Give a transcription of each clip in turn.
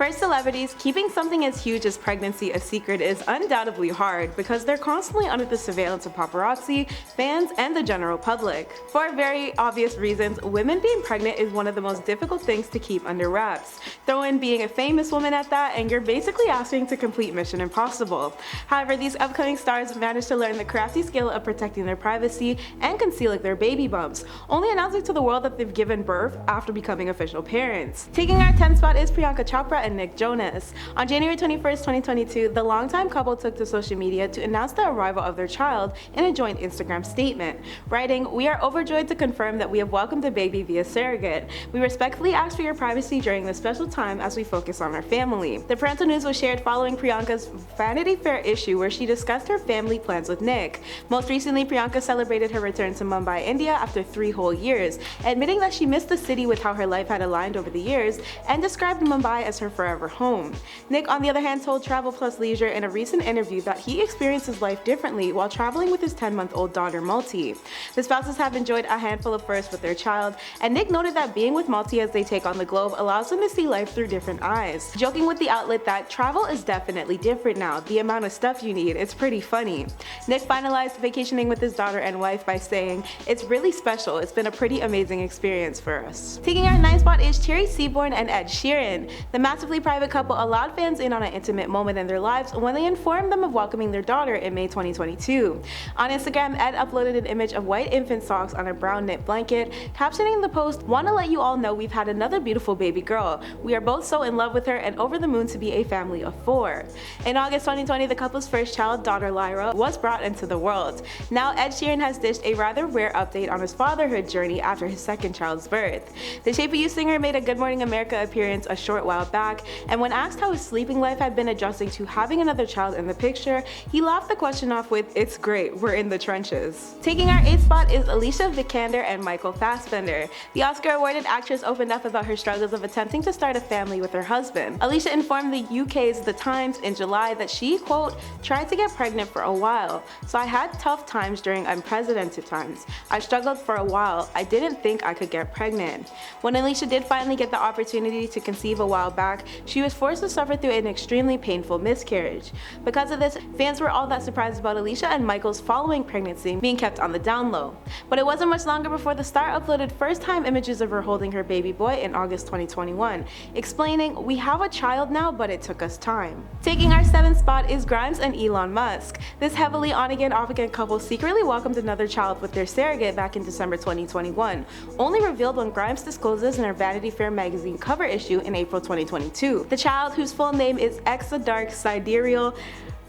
For celebrities, keeping something as huge as pregnancy a secret is undoubtedly hard because they're constantly under the surveillance of paparazzi, fans, and the general public. For very obvious reasons, women being pregnant is one of the most difficult things to keep under wraps. Throw in being a famous woman at that, and you're basically asking to complete Mission Impossible. However, these upcoming stars managed to learn the crafty skill of protecting their privacy and concealing their baby bumps, only announcing to the world that they've given birth after becoming official parents. Taking our 10th spot is Priyanka Chopra and Nick Jonas. On January 21st, 2022, the longtime couple took to social media to announce the arrival of their child in a joint Instagram statement, writing, "We are overjoyed to confirm that we have welcomed a baby via surrogate. We respectfully ask for your privacy during this special time as we focus on our family." The parental news was shared following Priyanka's Vanity Fair issue where she discussed her family plans with Nick. Most recently, Priyanka celebrated her return to Mumbai, India after 3 whole years, admitting that she missed the city with how her life had aligned over the years and described Mumbai as her forever home. Nick, on the other hand, told Travel Plus Leisure in a recent interview that he experienced his life differently while traveling with his 10-month-old daughter Malti. The spouses have enjoyed a handful of firsts with their child, and Nick noted that being with Malti as they take on the globe allows them to see life through different eyes, joking with the outlet that travel is definitely different now. The amount of stuff you need, it's pretty funny. Nick finalized vacationing with his daughter and wife by saying, "It's really special. It's been a pretty amazing experience for us." Taking our 9th spot is Seabourne and Ed Sheeran. The massively private couple allowed fans in on an intimate moment in their lives when they informed them of welcoming their daughter in May 2022. On Instagram, Ed uploaded an image of white infant socks on a brown knit blanket, captioning the post, "Want to let you all know we've had another beautiful baby girl. We are both so in love with her and over the moon to be a family of 4. In August 2020, the couple's first child, daughter Lyra, was brought into the world. Now Ed Sheeran has dished a rather rare update on his fatherhood journey after his second child's birth. The Shape of You singer made a Good Morning America appearance a short while back, and when asked how his sleeping life had been adjusting to having another child in the picture, he laughed the question off with, "It's great, we're in the trenches." Taking our 8th spot is Alicia Vikander and Michael Fassbender. The Oscar-awarded actress opened up about her struggles of attempting to start a family with her husband. Alicia informed the UK's The Times in July that she, quote, "tried to get pregnant for a while, so I had tough times during unprecedented times. I struggled for a while. I didn't think I could get pregnant." When Alicia did finally get the opportunity to conceive a while back, she was forced to suffer through an extremely painful miscarriage. Because of this, fans were all that surprised about Alicia and Michael's following pregnancy being kept on the down low. But it wasn't much longer before the star uploaded first-time images of her holding her baby boy in August 2021, explaining, "We have a child now, but it took us time." Taking our 7th spot is Grimes and Elon Musk. This heavily on-again, off-again couple secretly welcomed another child with their surrogate back in December 2021, only revealed when Grimes discloses in her Vanity Fair magazine cover issue in April 2022. The child, whose full name is Exadark Sidereal,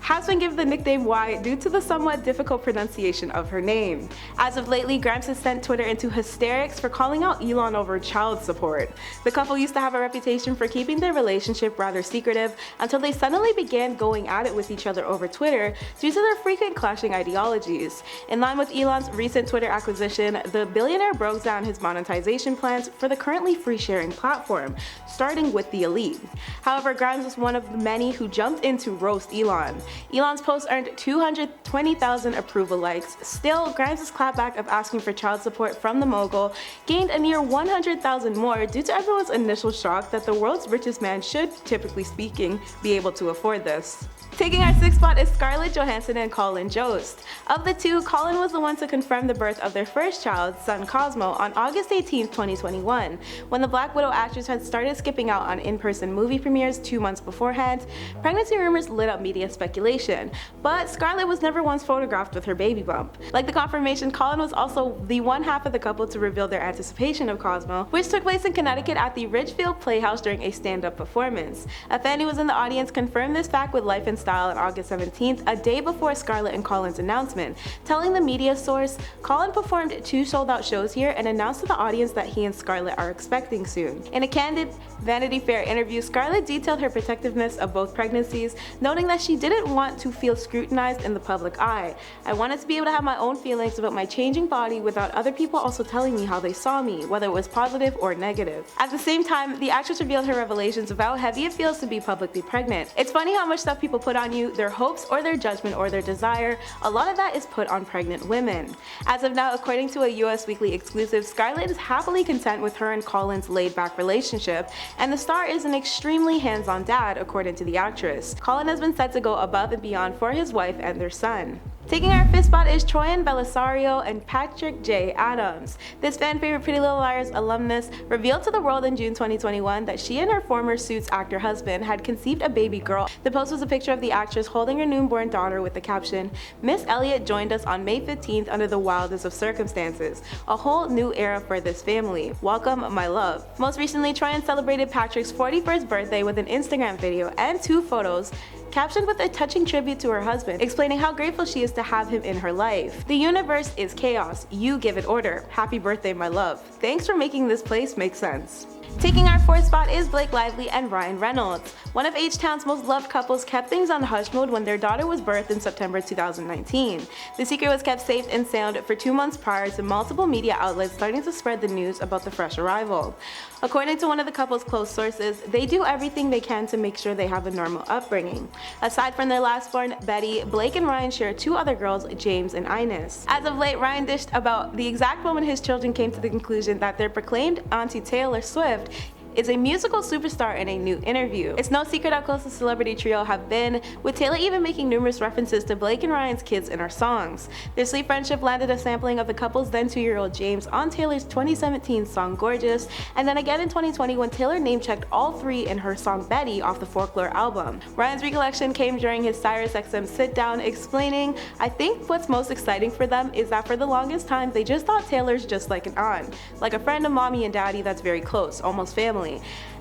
has been given the nickname Y due to the somewhat difficult pronunciation of her name. As of lately, Grimes has sent Twitter into hysterics for calling out Elon over child support. The couple used to have a reputation for keeping their relationship rather secretive until they suddenly began going at it with each other over Twitter due to their frequent clashing ideologies. In line with Elon's recent Twitter acquisition, the billionaire broke down his monetization plans for the currently free sharing platform, starting with the elite. However, Grimes was one of the many who jumped in to roast Elon. Elon's post earned 220,000 approval likes. Still, Grimes' clapback of asking for child support from the mogul gained a near 100,000 more due to everyone's initial shock that the world's richest man should, typically speaking, be able to afford this. Taking our 6th spot is Scarlett, Johansson, and Colin Jost. Of the two, Colin was the one to confirm the birth of their first child, son Cosmo, on August 18, 2021. When the Black Widow actress had started skipping out on in-person movie premieres 2 months beforehand, pregnancy rumors lit up media speculation, but Scarlett was never once photographed with her baby bump. Like the confirmation, Colin was also the one half of the couple to reveal their anticipation of Cosmo, which took place in Connecticut at the Ridgefield Playhouse during a stand-up performance. A fan who was in the audience confirmed this fact with Life and Style on August 17th, a day before Scarlett and Colin's announcement, telling the media source, "Colin performed 2 sold-out shows here and announced to the audience that he and Scarlett are expecting soon." In a candid Vanity Fair interview, Scarlett detailed her protectiveness of both pregnancies, noting that she didn't didn't want to feel scrutinized in the public eye. I wanted to be able to have my own feelings about my changing body without other people also telling me how they saw me, whether it was positive or negative. At the same time, the actress revealed her revelations of how heavy it feels to be publicly pregnant. It's funny how much stuff people put on you, their hopes or their judgment or their desire, a lot of that is put on pregnant women. As of now, according to a US Weekly exclusive, Scarlett is happily content with her and Colin's laid-back relationship, and the star is an extremely hands-on dad, according to the actress. Colin has been said to go above and beyond for his wife and their son. Taking our fifth spot is Troian, Bellisario, and Patrick J. Adams. This fan favorite Pretty Little Liars alumnus revealed to the world in June 2021 that she and her former Suits actor husband had conceived a baby girl. The post was a picture of the actress holding her newborn daughter with the caption, "Miss Elliott joined us on May 15th under the wildest of circumstances. A whole new era for this family. Welcome, my love." Most recently, Troian celebrated Patrick's 41st birthday with an Instagram video and 2 photos captioned with a touching tribute to her husband, explaining how grateful she is to have him in her life. "The universe is chaos. You give it order. Happy birthday, my love. Thanks for making this place make sense." Taking our 4th spot is Blake Lively and Ryan Reynolds. One of H-Town's most loved couples kept things on hush mode when their daughter was birthed in September 2019. The secret was kept safe and sound for 2 months prior to multiple media outlets starting to spread the news about the fresh arrival. According to one of the couple's close sources, they do everything they can to make sure they have a normal upbringing. Aside from their last-born, Betty, Blake and Ryan share 2 other girls, James and Ines. As of late, Ryan dished about the exact moment his children came to the conclusion that their proclaimed Auntie Taylor Swift is a musical superstar in a new interview. It's no secret how close the celebrity trio have been, with Taylor even making numerous references to Blake and Ryan's kids in her songs. Their sweet friendship landed a sampling of the couple's then 2-year-old James on Taylor's 2017 song Gorgeous, and then again in 2020 when Taylor name-checked all 3 in her song Betty off the Folklore album. Ryan's recollection came during his SiriusXM sit-down, explaining, "I think what's most exciting for them is that for the longest time they just thought Taylor's just like an aunt, like a friend of mommy and daddy that's very close, almost family.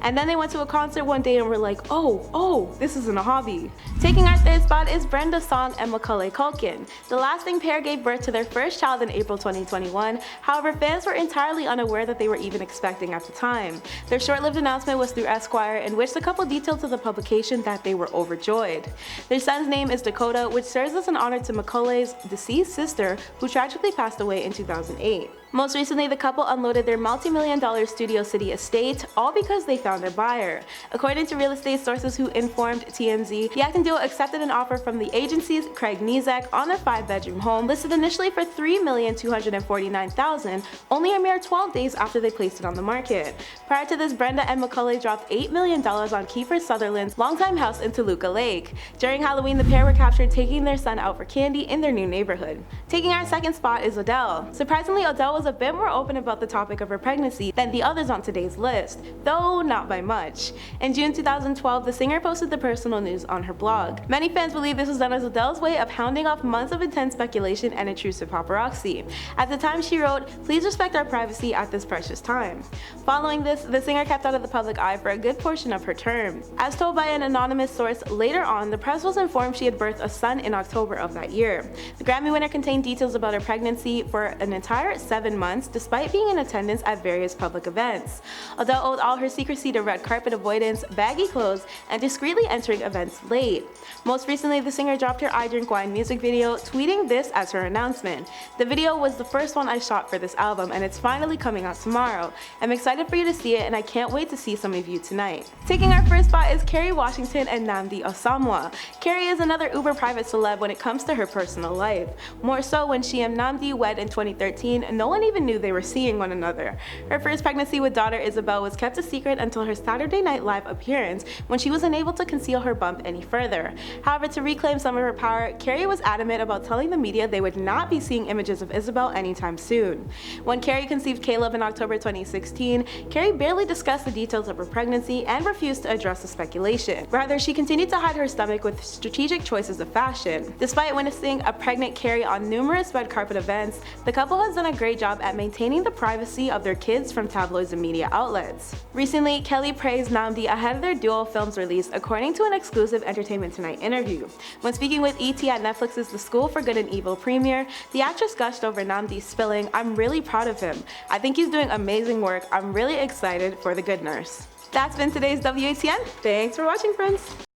And then they went to a concert one day and were like, oh, this isn't a hobby." Taking our 3rd spot is Brenda Song and Macaulay Culkin. The lasting pair gave birth to their first child in April 2021, however fans were entirely unaware that they were even expecting at the time. Their short-lived announcement was through Esquire, in which the couple detailed to the publication that they were overjoyed. Their son's name is Dakota, which serves as an honor to Macaulay's deceased sister, who tragically passed away in 2008. Most recently, the couple unloaded their multi-million-dollar Studio City estate, all because they found a buyer. According to real estate sources who informed TMZ, the acting duo accepted an offer from the agency's Craig Nizek on their 5-bedroom home, listed initially for $3,249,000, only a mere 12 days after they placed it on the market. Prior to this, Brenda and Macaulay dropped $8 million on Kiefer Sutherland's longtime house in Toluca Lake. During Halloween, the pair were captured taking their son out for candy in their new neighborhood. Taking our 2nd spot is Adele. Surprisingly, Adele was a bit more open about the topic of her pregnancy than the others on today's list, though not by much. In June 2012, the singer posted the personal news on her blog. Many fans believe this was done as Adele's way of hounding off months of intense speculation and intrusive paparazzi. At the time, she wrote, "Please respect our privacy at this precious time." Following this, the singer kept out of the public eye for a good portion of her term. As told by an anonymous source, later on, the press was informed she had birthed a son in October of that year. The Grammy winner contained details about her pregnancy for an entire 7 months, despite being in attendance at various public events. Adele owed all her secrecy to red carpet avoidance, baggy clothes, and discreetly entering events late. Most recently, the singer dropped her I Drink Wine music video, tweeting this as her announcement. "The video was the first one I shot for this album, and it's finally coming out tomorrow. I'm excited for you to see it, and I can't wait to see some of you tonight." Taking our 1st spot is Carrie Washington and Nnamdi Osamwa. Carrie is another uber private celeb when it comes to her personal life. More so when she and Nnamdi wed in 2013, no one even knew they were seeing one another. Her first pregnancy with daughter Isabel was kept a secret until her Saturday Night Live appearance, when she was unable to conceal her bump any further. However, to reclaim some of her power, Carrie was adamant about telling the media they would not be seeing images of Isabel anytime soon. When Carrie conceived Caleb in October 2016, Carrie barely discussed the details of her pregnancy and refused to address the speculation. Rather, she continued to hide her stomach with strategic choices of fashion. Despite witnessing a pregnant Carrie on numerous red carpet events, the couple has done a great job at maintaining the privacy of their kids from tabloids and media outlets. Recently, Kelly praised Nnamdi ahead of their dual film's release, according to an exclusive Entertainment Tonight interview. When speaking with ET at Netflix's The School for Good and Evil premiere, the actress gushed over Nnamdi, spilling, "I'm really proud of him. I think he's doing amazing work. I'm really excited for The Good Nurse." That's been today's WATN. Thanks for watching, friends.